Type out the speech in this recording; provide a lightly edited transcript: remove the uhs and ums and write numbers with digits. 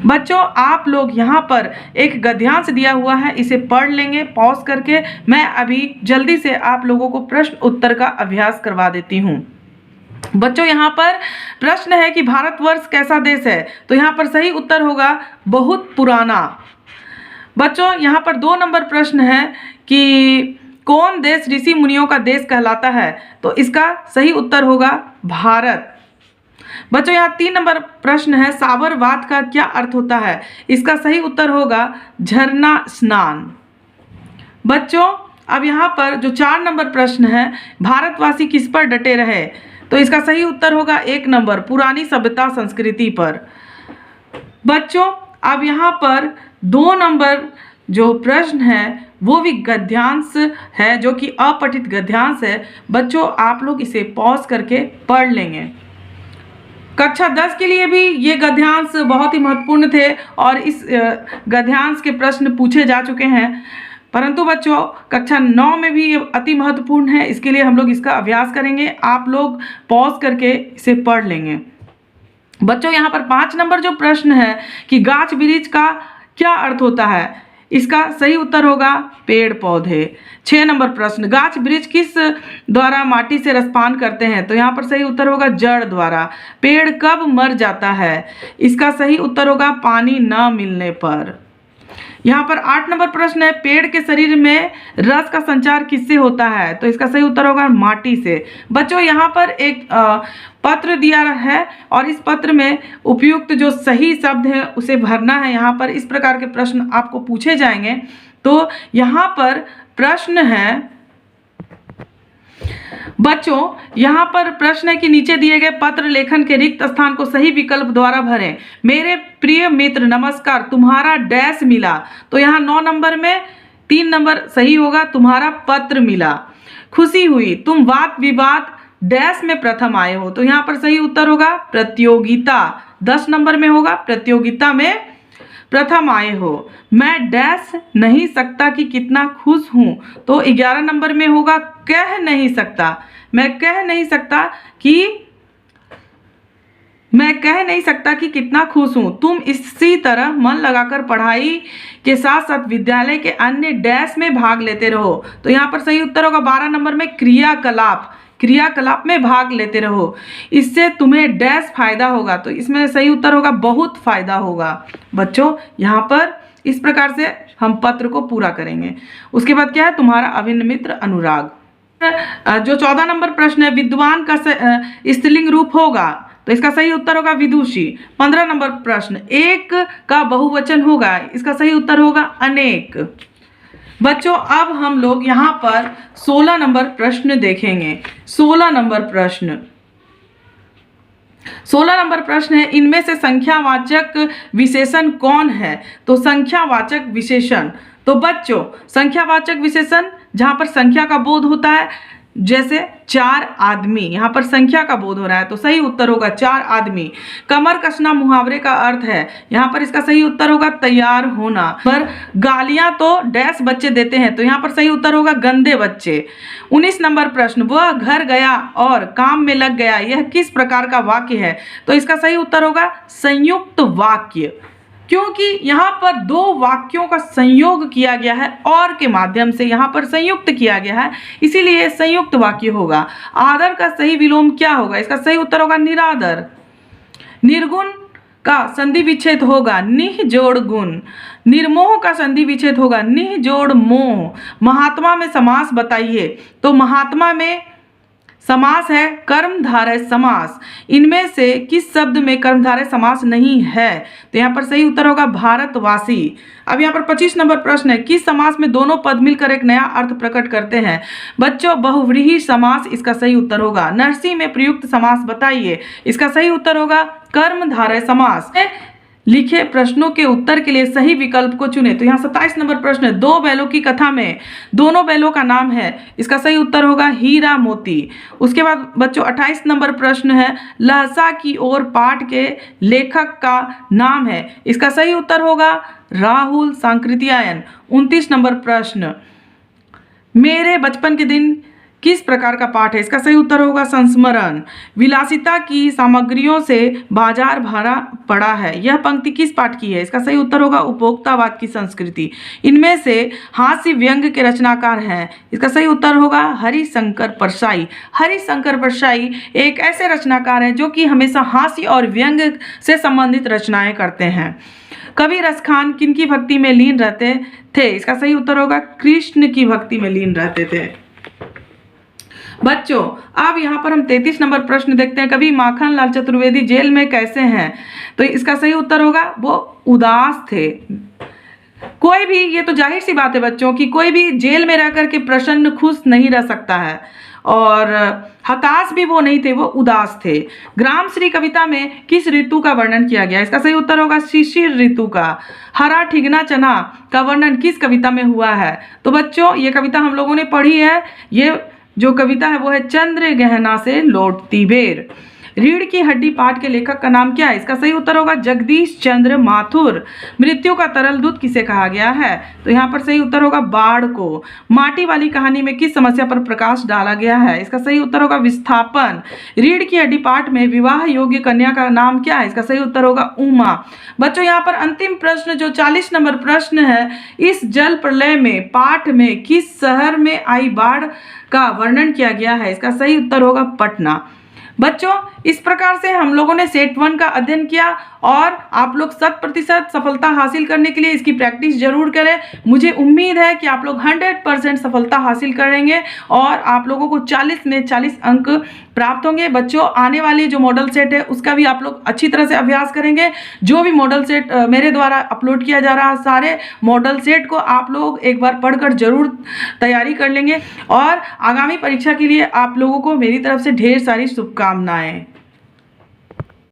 बच्चों आप लोग यहाँ पर एक गद्यांश दिया हुआ है, इसे पढ़ लेंगे पॉज करके। मैं अभी जल्दी से आप लोगों को प्रश्न उत्तर का अभ्यास करवा देती हूँ। बच्चों यहाँ पर प्रश्न है कि भारतवर्ष कैसा देश है, तो यहाँ पर सही उत्तर होगा बहुत पुराना। बच्चों यहाँ पर 2 नंबर प्रश्न है कि कौन देश ऋषि मुनियों का देश कहलाता है, तो इसका सही उत्तर होगा भारत। बच्चों यहाँ 3 नंबर प्रश्न है साबरवात का क्या अर्थ होता है, इसका सही उत्तर होगा झरना स्नान। बच्चों अब यहाँ पर जो 4 नंबर प्रश्न है भारतवासी किस पर डटे रहे, तो इसका सही उत्तर होगा 1 नंबर पुरानी सभ्यता संस्कृति पर। बच्चों अब यहाँ पर 2 नंबर जो प्रश्न है वो भी गद्यांश है, जो कि अपठित गद्यांश है। बच्चों आप लोग इसे पॉज करके पढ़ लेंगे। कक्षा 10 के लिए भी ये गद्यांश बहुत ही महत्वपूर्ण थे और इस गद्यांश के प्रश्न पूछे जा चुके हैं, परंतु बच्चों कक्षा 9 में भी ये अति महत्वपूर्ण है, इसके लिए हम लोग इसका अभ्यास करेंगे। आप लोग पॉज करके इसे पढ़ लेंगे। बच्चों यहाँ पर 5 नंबर जो प्रश्न है कि गाछ वृक्ष का क्या अर्थ होता है, इसका सही उत्तर होगा पेड़ पौधे। 6 नंबर प्रश्न गाछ वृक्ष किस द्वारा माटी से रसपान करते हैं, तो यहाँ पर सही उत्तर होगा जड़ द्वारा। पेड़ कब मर जाता है, इसका सही उत्तर होगा पानी न मिलने पर। यहाँ पर 8 नंबर प्रश्न है पेड़ के शरीर में रस का संचार किससे होता है, तो इसका सही उत्तर होगा माटी से। बच्चों यहाँ पर एक पत्र दिया है और इस पत्र में उपयुक्त जो सही शब्द है उसे भरना है। यहाँ पर इस प्रकार के प्रश्न आपको पूछे जाएंगे। तो यहाँ पर प्रश्न है बच्चों यहाँ पर प्रश्न है कि नीचे दिए गए पत्र लेखन के रिक्त स्थान को सही विकल्प द्वारा भरें। मेरे प्रिय मित्र नमस्कार, तुम्हारा डैश मिला, तो यहाँ 9 नंबर में 3 नंबर सही होगा, तुम्हारा पत्र मिला। खुशी हुई, तुम वाद विवाद डैश में प्रथम आए हो, तो यहाँ पर सही उत्तर होगा प्रतियोगिता। 10 नंबर में होगा प्रतियोगिता में प्रथम आए हो। मैं डैश नहीं सकता कि कितना खुश हूँ, तो 11 नंबर में होगा कह नहीं सकता। मैं कह नहीं सकता कि कितना खुश हूँ। तुम इसी तरह मन लगाकर पढ़ाई के साथ साथ विद्यालय के अन्य डैश में भाग लेते रहो, तो यहाँ पर सही उत्तर होगा 12 नंबर में क्रियाकलाप में भाग लेते रहो, इससे तुम्हें डैश फायदा होगा, तो इसमें सही उत्तर होगा बहुत फायदा होगा। बच्चों यहाँ पर इस प्रकार से हम पत्र को पूरा करेंगे। उसके बाद क्या है तुम्हारा अभिन्न मित्र अनुराग। जो 14 नंबर प्रश्न है विद्वान का स्त्रीलिंग रूप होगा, तो इसका सही उत्तर होगा विदुषी। 15 नंबर प्रश्न एक का बहुवचन होगा, इसका सही उत्तर होगा अनेक। बच्चों अब हम लोग यहाँ पर 16 नंबर प्रश्न देखेंगे। 16 नंबर प्रश्न है इनमें से संख्यावाचक विशेषण कौन है, तो संख्यावाचक विशेषण। तो बच्चों संख्यावाचक विशेषण जहाँ पर संख्या का बोध होता है, जैसे 4 आदमी, यहाँ पर संख्या का बोध हो रहा है, तो सही उत्तर होगा 4 आदमी। कमर कसना मुहावरे का अर्थ है, यहाँ पर इसका सही उत्तर होगा तैयार होना। पर गालियां तो डैश बच्चे देते हैं, तो यहाँ पर सही उत्तर होगा गंदे बच्चे। 19 नंबर प्रश्न वह घर गया और काम में लग गया, यह किस प्रकार का वाक्य है, तो इसका सही उत्तर होगा संयुक्त वाक्य, क्योंकि यहाँ पर 2 वाक्यों का संयोग किया गया है और के माध्यम से यहाँ पर संयुक्त किया गया है, इसीलिए संयुक्त वाक्य होगा। आदर का सही विलोम क्या होगा, इसका सही उत्तर होगा निरादर। निर्गुण का संधि विच्छेद होगा निह जोड़ गुण। निर्मोह का संधि विच्छेद होगा निह जोड़ मोह। महात्मा में समास बताइए, तो महात्मा में समास है कर्मधारय समास। इनमें से किस शब्द में कर्मधारय समास नहीं है, तो यहाँ पर सही उत्तर होगा भारतवासी। अब यहाँ पर 25 नंबर प्रश्न है किस समास में दोनों पद मिलकर एक नया अर्थ प्रकट करते हैं। बच्चों बहुव्रीहि समास इसका सही उत्तर होगा। नरसी में प्रयुक्त समास बताइए, इसका सही उत्तर होगा कर्मधारय समास। लिखे प्रश्नों के उत्तर के लिए सही विकल्प को चुने, तो यहाँ 27 नंबर प्रश्न है 2 बैलों की कथा में दोनों बैलों का नाम है, इसका सही उत्तर होगा हीरा मोती। उसके बाद बच्चों 28 नंबर प्रश्न है लहसा की ओर पाठ के लेखक का नाम है, इसका सही उत्तर होगा राहुल सांकृत्यायन। 29 नंबर प्रश्न मेरे बचपन के दिन किस प्रकार का पाठ है? इसका सही उत्तर होगा संस्मरण। विलासिता की सामग्रियों से बाजार भरा पड़ा है, यह पंक्ति किस पाठ की है? इसका सही उत्तर होगा उपभोक्तावाद की संस्कृति। इनमें से हास्य व्यंग के रचनाकार हैं, इसका सही उत्तर होगा हरिशंकर परसाई। हरिशंकर परसाई एक ऐसे रचनाकार हैं जो कि हमेशा हास्य और व्यंग से संबंधित रचनाएं करते हैं। कवि रसखान किनकी भक्ति में लीन रहते थे? इसका सही उत्तर होगा कृष्ण की भक्ति में लीन रहते थे। बच्चों अब यहाँ पर हम 33 नंबर प्रश्न देखते हैं। कवि माखनलाल चतुर्वेदी जेल में कैसे हैं? तो इसका सही उत्तर होगा वो उदास थे। कोई भी, ये तो जाहिर सी बात है बच्चों कि कोई भी जेल में रह करके प्रसन्न खुश नहीं रह सकता है, और हताश भी वो नहीं थे, वो उदास थे। ग्राम श्री कविता में किस ऋतु का वर्णन किया गया? इसका सही उत्तर होगा शिशिर ऋतु का। हरा ठिगना चना का वर्णन किस कविता में हुआ है? तो बच्चों ये कविता हम लोगों ने पढ़ी है। ये जो कविता है वो है चंद्र गहना से लौटती बेर। रीढ़ की हड्डी पाठ के लेखक का नाम क्या है? इसका सही उत्तर होगा जगदीश चंद्र माथुर। मृत्यु का तरल दूध किसे कहा गया है? तो यहाँ पर सही उत्तर होगा बाढ़ को। माटी वाली कहानी में किस समस्या पर प्रकाश डाला गया है? इसका सही उत्तर होगा विस्थापन। रीढ़ की हड्डी पाठ में विवाह योग्य कन्या का नाम क्या है? इसका सही उत्तर होगा उमा। बच्चों यहाँ पर अंतिम प्रश्न जो 40 नंबर प्रश्न है, इस जल प्रलय में पाठ में किस शहर में आई बाढ़ का वर्णन किया गया है? इसका सही उत्तर होगा पटना। बच्चों इस प्रकार से हम लोगों ने सेट 1 का अध्ययन किया, और आप लोग 100% सफलता हासिल करने के लिए इसकी प्रैक्टिस जरूर करें। मुझे उम्मीद है कि आप लोग 100% सफलता हासिल करेंगे और आप लोगों को 40 में 40 अंक प्राप्त होंगे। बच्चों आने वाली जो मॉडल सेट है उसका भी आप लोग अच्छी तरह से अभ्यास करेंगे। जो भी मॉडल सेट मेरे द्वारा अपलोड किया जा रहा है, सारे मॉडल सेट को आप लोग एक बार पढ़कर जरूर तैयारी कर लेंगे, और आगामी परीक्षा के लिए आप लोगों को मेरी तरफ से ढेर सारी शुभकामनाएं।